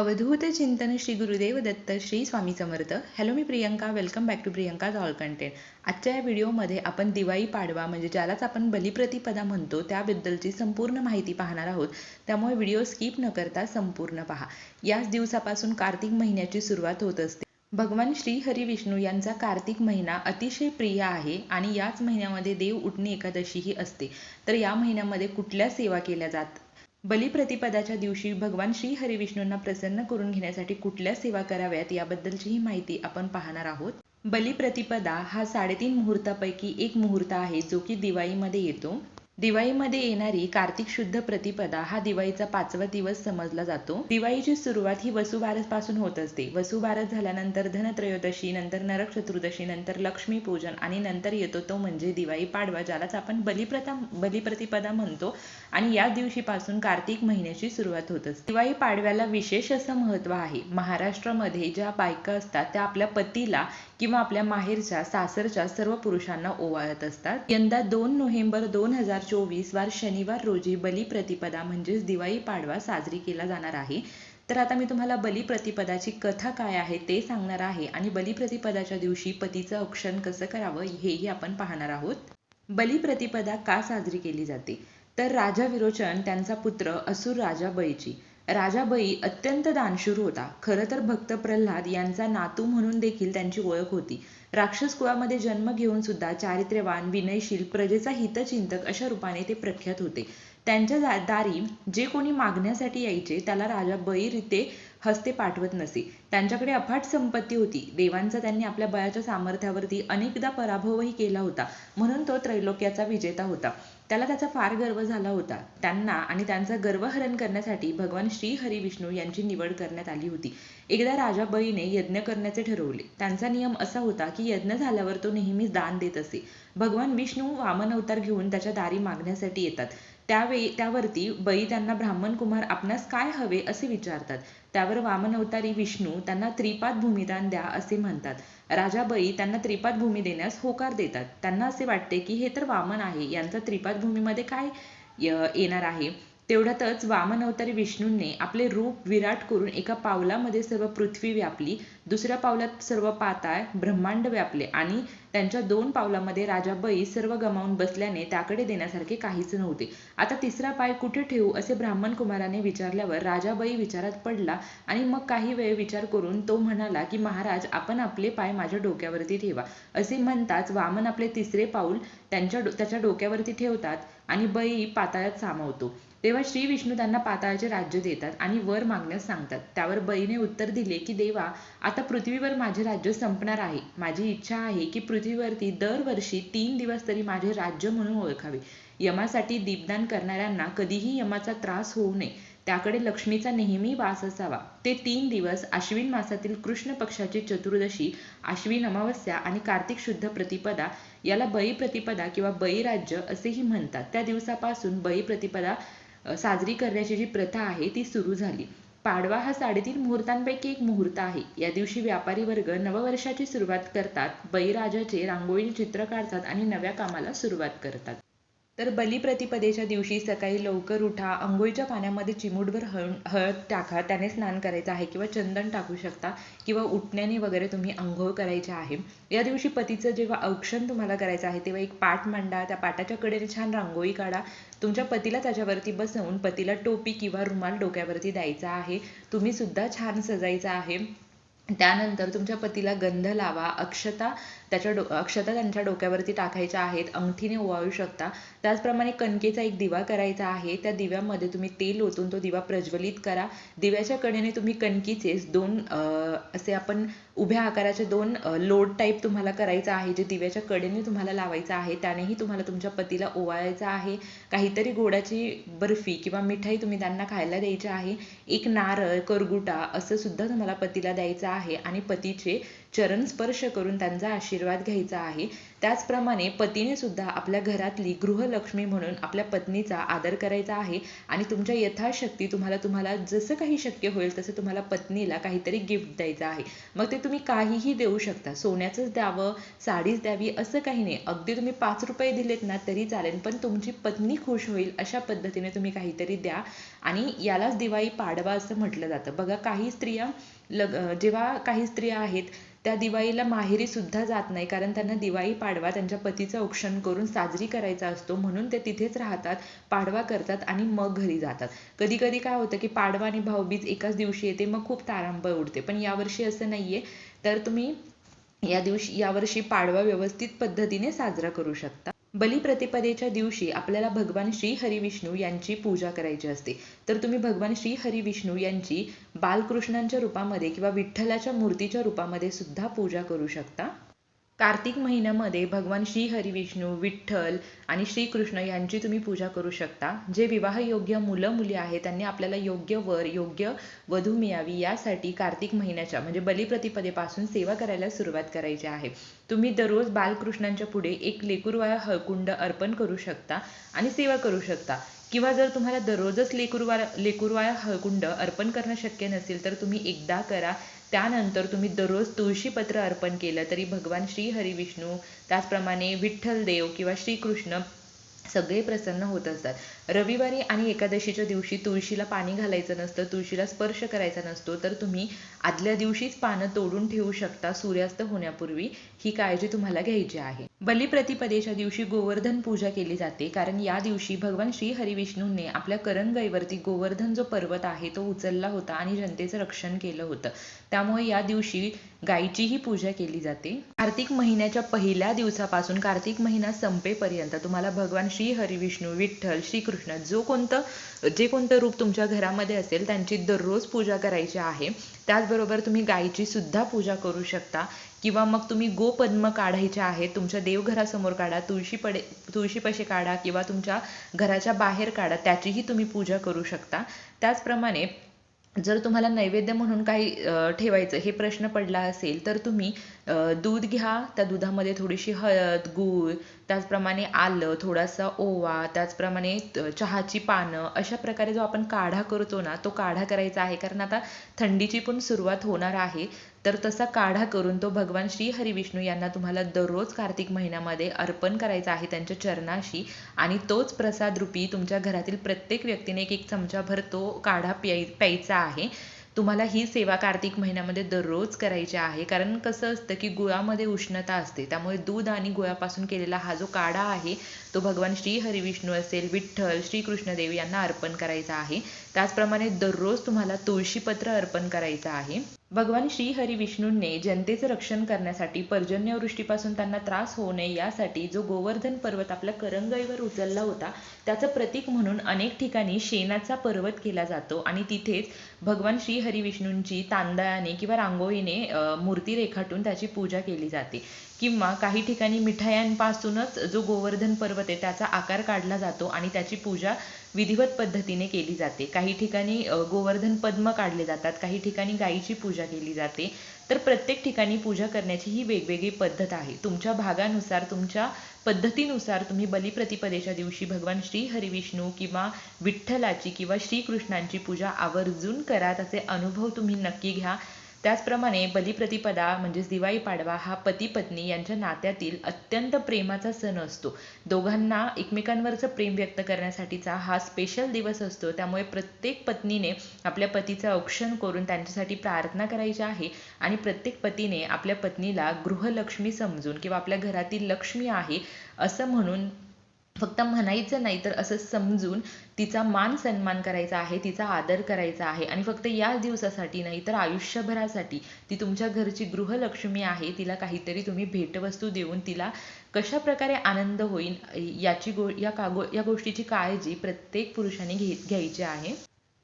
अवधूत चिंतन श्री गुरुदेव दत्त श्री स्वामी समर्थ. हॅलो, मी Priyanka. Welcome back to Priyanka's all content. आजच्या या व्हिडिओमध्ये आपण दिवाळी पाडवा म्हणजे ज्यालाच आपण बलिप्रतिपदा म्हणतो त्याबद्दलची संपूर्ण माहिती पाहणार आहोत. त्यामुळे व्हिडिओ स्किप न करता संपूर्ण पहा. याच दिवसापासून कार्तिक महिन्याची सुरुवात होत असते. भगवान श्री हरी विष्णू यांचा कार्तिक महिना अतिशय प्रिय आहे आणि याच महिन्यामध्ये देव उठणी एकादशीही असते. तर या महिन्यामध्ये कुठल्या सेवा केल्या जातात, बलिप्रतिपदाच्या दिवशी भगवान श्री हरी विष्णूंना प्रसन्न करून घेण्यासाठी कुठल्या सेवा कराव्यात याबद्दलची ही माहिती आपण पाहणार आहोत. बलिप्रतिपदा हा 3.5 मुहूर्तापैकी एक मुहूर्त आहे जो की दिवाळीमध्ये येतो. दिवाळीमध्ये येणारी कार्तिक शुद्ध प्रतिपदा हा दिवाळीचा 5वा दिवस समजला जातो. दिवाळीची सुरुवात ही वसुबारस पासून होत असते. वसुबारस झाल्यानंतर धनत्रयोदशी, नंतर नरक चतुर्दशी, नंतर लक्ष्मी पूजन आणि नंतर येतो तो म्हणजे दिवाळी पाडवा, ज्यालाच आपण बलिप्रतिपदा म्हणतो. आणि या दिवशीपासून कार्तिक महिन्याची सुरुवात होत असते. दिवाळी पाडव्याला विशेष असं महत्त्व आहे. महाराष्ट्रामध्ये ज्या बायका असतात त्या आपल्या पतीला किंवा आपल्या माहेरच्या सासरच्या सर्व पुरुषांना ओवाळत असतात. यंदा 2 नोव्हेंबर 2024 वार शनिवार रोजी बलिप्रतिपदा म्हणजेच दिवाळी पाडवा साजरी केला जाणार आहे. तर आता मी तुम्हाला बलिप्रतिपदाची कथा काय आहे ते सांगणार आहे आणि बलिप्रतिपदाच्या दिवशी पतीचं औक्षण कसं करावं हेही आपण पाहणार आहोत. बलिप्रतिपदा का साजरी केली जाते, तर राजा विरोचन त्यांचा पुत्र असुर राजा बळीची. राजा बळी अत्यंत दानशूर होता. खरं तर भक्त प्रल्हाद यांचा नातू म्हणून देखील त्यांची ओळख होती. राक्षस कुळामध्ये जन्म घेऊन सुद्धा चारित्र्यवान, विनयशील, प्रजेचा हितचिंतक अशा रूपाने ते प्रख्यात होते. त्यांच्या दारी जे कोणी मागण्यासाठी यायचे त्याला राजा बळी हस्ते पाठवत नसे. त्यांच्याकडे अफाट संपत्ती होती. देवांचा त्यांनी आपल्या बळाच्या सामर्थ्यावरती अनेकदा पराभवही केला होता, म्हणून तो त्रैलोक्याचा विजेता होता. त्याला त्याचा फार गर्व झाला होता. त्यांना आणि त्यांचा गर्वहरण करण्यासाठी भगवान श्री हरी विष्णू यांची निवड करण्यात आली होती. एकदा राजा बळीने यज्ञ करण्याचे ठरवले. त्यांचा नियम असा होता की यज्ञ झाल्यावर तो नेहमीच दान देत असे. भगवान विष्णू वामन अवतार घेऊन त्याच्या दारी मागण्यासाठी येतात. त्यावरती बळी त्यांना ब्राह्मण कुमार आपणास काय हवे असे विचारतात. त्यावर वामन अवतारी विष्णू त्यांना त्रिपाद भूमिदान द्या असे म्हणतात. राजा बळी त्यांना त्रिपाद भूमी देण्यास होकार देतात. त्यांना असे वाटते की हे तर वामन आहे, यांचा त्रिपाद भूमीमध्ये काय येणार आहे. तेवढ्यातच वामन अवतारी विष्णूंनी आपले रूप विराट करून एका पावलामध्ये सर्व पृथ्वी व्यापली, दुसऱ्या पावलात सर्व पाताळ ब्रह्मांड व्यापले आणि त्यांच्या 2 पावलामध्ये राजा बळी सर्व गमावून बसल्याने त्याकडे देण्यासारखे काहीच नव्हते. आता तिसरा पाय कुठे ठेवू असे ब्राह्मण कुमाराने विचारल्यावर राजा बळी विचारात पडला आणि मग काही वेळ विचार करून तो म्हणाला की महाराज, आपण आपले पाय माझ्या डोक्यावरती ठेवा. असे म्हणताच वामन आपले तिसरे पाऊल त्याच्या डोक्यावरती ठेवतात आणि बळी पाताळात सामावतो. तेव्हा श्री विष्णू त्यांना पाताळाचे राज्य देतात आणि वर मागण्यास सांगतात. त्यावर बळीने उत्तर दिले की देवा, आता पृथ्वीवर माझे राज्य संपणार आहे. माझी इच्छा आहे की पृथ्वीवरती दरवर्षी 3 दिवस तरी माझे राज्य म्हणून ओळखावे. यमासाठी दीपदान करणाऱ्यांना कधीही यमाचा त्रास होऊ नये, त्याकडे लक्ष्मीचा नेहमी वास असावा. ते 3 दिवस आश्विन मासातील कृष्ण पक्षाची चतुर्दशी, आश्विन अमावस्या आणि कार्तिक शुद्ध प्रतिपदा याला बळीप्रतिपदा किंवा बळीराज्य असेही म्हणतात. त्या दिवसापासून बळीप्रतिपदा साजरी करण्याची जी प्रथा आहे ती सुरू झाली. पाडवा हा 3.5 मुहूर्तांपैकी एक मुहूर्त आहे. या दिवशी व्यापारी वर्ग नववर्षाची सुरुवात करतात, बळीराजाचे रांगोळी चित्र काढतात आणि नव्या कामाला सुरुवात करतात. तर बलिप्रतिपदेच्या दिवशी सकाळी लवकर उठा, अंघोळीच्या पाण्यामध्ये चिमूटभर हळद टाका, त्याने स्नान करायचं आहे किंवा चंदन टाकू शकता किंवा उटण्याने वगैरे तुम्ही अंघोळ करायची आहे. या दिवशी पतीचं जेव्हा औक्षण तुम्हाला करायचं आहे तेव्हा एक पाट मांडा, त्या पाटाच्या कडेने छान रांगोळी काढा. तुमच्या पतीला त्याच्यावरती बसवून पतीला टोपी किंवा रुमाल डोक्यावरती द्यायचा आहे. तुम्ही सुद्धा छान सजायचं आहे. त्यानंतर तुमच्या पतीला गंध लावा, अक्षता त्यांच्या डोक्यावरती टाकायच्या आहेत, अंगठीने ओवाळू शकता. त्याचप्रमाणे कणकेचा एक दिवा करायचा आहे. त्या दिव्यामध्ये तुम्ही तेल ओतून तो दिवा प्रज्वलित करा. दिव्याच्या कडेने तुम्ही कणकीचे 2 असे आपण उभ्या आकाराचे 2 लोट टाईप तुम्हाला करायचं आहे, जे दिव्याच्या कडेने तुम्हाला लावायचं आहे. त्यानेही तुम्हाला तुमच्या पतीला ओवाळायचं आहे. काहीतरी गोडाची बर्फी किंवा मिठाई तुम्ही त्यांना खायला द्यायची आहे. एक नारळ, करगुटा असं सुद्धा तुम्हाला पतीला द्यायचं आहे आणि पतीचे चरण स्पर्श करून त्यांचा आशीर्वाद घ्यायचा आहे. त्याचप्रमाणे पतीने सुद्धा आपल्या घरातली गृहलक्ष्मी म्हणून आपल्या पत्नीचा आदर करायचा आहे आणि तुमच्या यथाशक्ती तुम्हाला जसं काही शक्य होईल तसं तुम्हाला पत्नीला काहीतरी गिफ्ट द्यायचं आहे. मग ते तुम्ही काहीही देऊ शकता. सोन्याचंच द्यावं, साडीच द्यावी असं काही नाही. अगदी तुम्ही 5 रुपये दिलेत ना तरी चालेल, पण तुमची पत्नी खुश होईल अशा पद्धतीने तुम्ही काहीतरी द्या. आणि यालाच दिवाळी पाडवा असं म्हटलं जातं. बघा काही स्त्रिया जेव्हा काही स्त्रिया आहेत त्या दिवाळीला माहेरी सुद्धा जात नाही, कारण त्यांना दिवाळी पाडवा त्यांच्या पतीचं औक्षण करून साजरी करायचा असतो, म्हणून ते तिथेच राहतात, पाडवा करतात आणि मग घरी जातात. कधी कधी काय होतं की पाडवा आणि भाऊबीज एकाच दिवशी येते, मग खूप तारांबळ उडते. पण यावर्षी असं नाहीये. तर तुम्ही यावर्षी पाडवा व्यवस्थित पद्धतीने साजरा करू शकता. बलिप्रतिपदेच्या दिवशी आपल्याला भगवान श्री हरी विष्णू यांची पूजा करायची असते. तर तुम्ही भगवान श्री हरी विष्णू यांची बालकृष्णांच्या रूपामध्ये किंवा विठ्ठलाच्या मूर्तीच्या रूपामध्ये सुद्धा पूजा करू शकता. कार्तिक महिन्यामध्ये भगवान श्री हरी विष्णू, विठ्ठल आणि श्रीकृष्ण यांची तुम्ही पूजा करू शकता. जे विवाहयोग्य मुलं मुली आहेत त्यांनी आपल्याला योग्य वर, योग्य वधू मिळावी यासाठी कार्तिक महिन्याच्या म्हणजे बलिप्रतिपदेपासून सेवा करायला सुरुवात करायची आहे. तुम्ही दररोज बालकृष्णांच्या पुढे एक लेकुरवाळा हळकुंड अर्पण करू शकता आणि सेवा करू शकता. किंवा जर तुम्हाला दररोजच लेकुरवाळा हळकुंड अर्पण करणं शक्य नसेल तर तुम्ही एकदा करा. त्यानंतर तुम्ही दररोज तुळशीपत्र अर्पण केलं तरी भगवान श्री हरी विष्णू, त्याचप्रमाणे विठ्ठल देव किंवा श्रीकृष्ण सगळे प्रसन्न होत असतात. रविवारी आणि एकादशीच्या दिवशी तुळशीला पाणी घालायचं नसतं, तुळशीला स्पर्श करायचा नसतो. तर तुम्ही आदल्या दिवशीच पानं तोडून ठेवू शकता सूर्यास्त होण्यापूर्वी. ही काळजी तुम्हाला घ्यायची आहे. बलिप्रतिपदेच्या दिवशी गोवर्धन पूजा केली जाते, कारण या दिवशी भगवान श्री हरी विष्णूंनी आपल्या करंगईवरती गोवर्धन जो पर्वत आहे तो उचलला होता आणि जनतेचं रक्षण केलं होतं. त्यामुळे या दिवशी गायीचीही पूजा केली जाते. कार्तिक महिन्याच्या पहिल्या दिवसापासून कार्तिक महिना संपेपर्यंत तुम्हाला भगवान श्री हरी विष्णू, विठ्ठल, श्रीकृष्ण जे कोणतं रूप तुमच्या घरामध्ये असेल त्यांची दररोज पूजा करायची आहे. त्याचबरोबर तुम्ही गायीची सुद्धा पूजा करू शकता. किंवा मग तुम्ही गोपद्म काढायचे आहेत, तुमच्या देवघरासमोर काढा, तुळशीपाशी काढा किंवा तुमच्या घराच्या बाहेर काढा, त्याचीही तुम्ही पूजा करू शकता. त्याचप्रमाणे जर तुम्हाला नैवेद्य म्हणून काही ठेवायचं हे प्रश्न पडला असेल तर तुम्ही दूध घ्या, त्या दुधामध्ये थोडीशी हळद, गूळ, त्याचप्रमाणे आलं, थोडासा ओवा, त्याचप्रमाणे चहाची पानं, अशा प्रकारे जो आपण काढा करतो ना तो काढा करायचा आहे. कारण आता थंडीची पण सुरुवात होणार आहे. तर तसा काढा करून तो भगवान श्री हरी विष्णू यांना तुम्हाला दररोज कार्तिक महिन्यामध्ये अर्पण करायचा आहे त्यांच्या चरणाशी. आणि तोच प्रसाद रूपी तुमच्या घरातील प्रत्येक व्यक्तीने एक चमचाभर तो काढा प्यायचा आहे. तुम्हाला ही सेवा कार्तिक महिन्यामध्ये दररोज करायची आहे. कारण कसं असतं की गुळामध्ये उष्णता असते, त्यामुळे दूध आणि गुळापासून केलेला हा जो काढा आहे तो भगवान श्री हरी विष्णू असेल, विठ्ठल, श्रीकृष्णदेव यांना अर्पण करायचा आहे. त्याचप्रमाणे दररोज तुम्हाला तुळशीपत्र अर्पण करायचं आहे. भगवान श्री हरी विष्णूंनी जनतेचं रक्षण करण्यासाठी, पर्जन्यवृष्टीपासून त्यांना त्रास होऊ नये यासाठी जो गोवर्धन पर्वत आपल्या करंगईवर उचलला होता त्याचं प्रतीक म्हणून अनेक ठिकाणी शेणाचा पर्वत केला जातो आणि तिथेच भगवान श्री हरी विष्णूंची तांदळाने किंवा रांगोळीने मूर्ती रेखाटून त्याची पूजा केली जाते. किंवा काही ठिकाणी मिठायांपासूनच जो गोवर्धन पर्वत आहे त्याचा आकार काढला जातो आणि त्याची पूजा विधिवत पद्धतीने केली जाते. काही ठिकाणी गोवर्धन पद्म काढले जातात, काही ठिकाणी गायीची पूजा केली जाते. तर प्रत्येक ठिकाणी पूजा करण्याची ही वेगवेगळी पद्धत आहे. तुमच्या भागानुसार, तुमच्या पद्धतीनुसार तुम्ही बलिप्रतिपदेच्या दिवशी भगवान श्री हरी विष्णू किंवा विठ्ठलाची किंवा श्रीकृष्णांची पूजा आवर्जून करा. त्याचे अनुभव तुम्ही नक्की घ्या. त्याचप्रमाणे बलिप्रतिपदा म्हणजेच दिवाळी पाडवा हा पती पत्नी यांच्या नात्यातील अत्यंत प्रेमाचा सण असतो. दोघांना एकमेकांवरचं प्रेम व्यक्त करण्यासाठीचा हा स्पेशल दिवस असतो. त्यामुळे प्रत्येक पत्नीने आपल्या पतीचं औक्षण करून त्यांच्यासाठी प्रार्थना करायची आहे आणि प्रत्येक पतीने आपल्या पत्नीला गृहलक्ष्मी समजून किंवा आपल्या घरातील लक्ष्मी आहे असं म्हणून, फक्त म्हणायचं नाही तर असं समजून तिचा मान सन्मान करायचा आहे, तिचा आदर करायचा आहे. आणि फक्त या दिवसासाठी नाही तर आयुष्यभरासाठी ती तुमच्या घरची गृहलक्ष्मी आहे. तिला काहीतरी तुम्ही भेटवस्तू देऊन तिला कशा प्रकारे आनंद होईल या गोष्टीची काळजी प्रत्येक पुरुषाने घ्यायची आहे.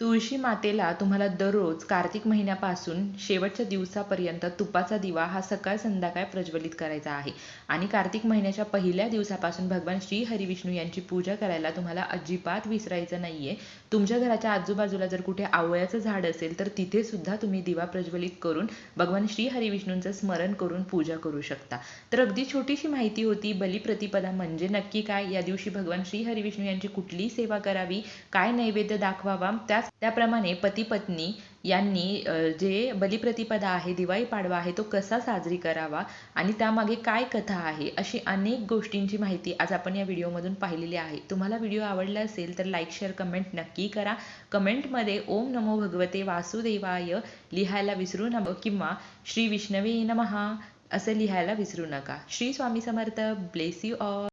तुळशी मातेला तुम्हाला दररोज कार्तिक महिन्यापासून शेवटच्या दिवसापर्यंत तुपाचा दिवा हा सकाळ संध्याकाळ प्रज्वलित करायचा आहे. आणि कार्तिक महिन्याच्या पहिल्या दिवसापासून भगवान श्री हरी विष्णू यांची पूजा करायला तुम्हाला अजिबात विसरायचं नाहीये. तुमच्या घराच्या आजूबाजूला जर कुठे आवळ्याचं झाड असेल तर तिथे सुद्धा तुम्ही दिवा प्रज्वलित करून भगवान श्री हरिविष्णूंचं स्मरण करून पूजा करू शकता. तर अगदी छोटीशी माहिती होती बलिप्रतिपदा म्हणजे नक्की काय, या दिवशी भगवान श्री हरिविष्णू यांची कुठली सेवा करावी, काय नैवेद्य दाखवावा, त्याप्रमाणे पती पत्नी यांनी जे बलिप्रतिपदा आहे, दिवाळी पाडवा आहे, तो कसा साजरी करावा आणि त्यामागे काय कथा आहे, अशी अनेक गोष्टींची माहिती आज आपण या व्हिडिओमधून पाहिलेली आहे. तुम्हाला व्हिडिओ आवडला असेल तर लाईक शेअर कमेंट नक्की करा. कमेंटमध्ये ओम नमो भगवते वासुदेवाय लिहायला विसरू नका किंवा श्री विष्णवे नमः असं लिहायला विसरू नका. Shri Swami Samarth. Bless you all.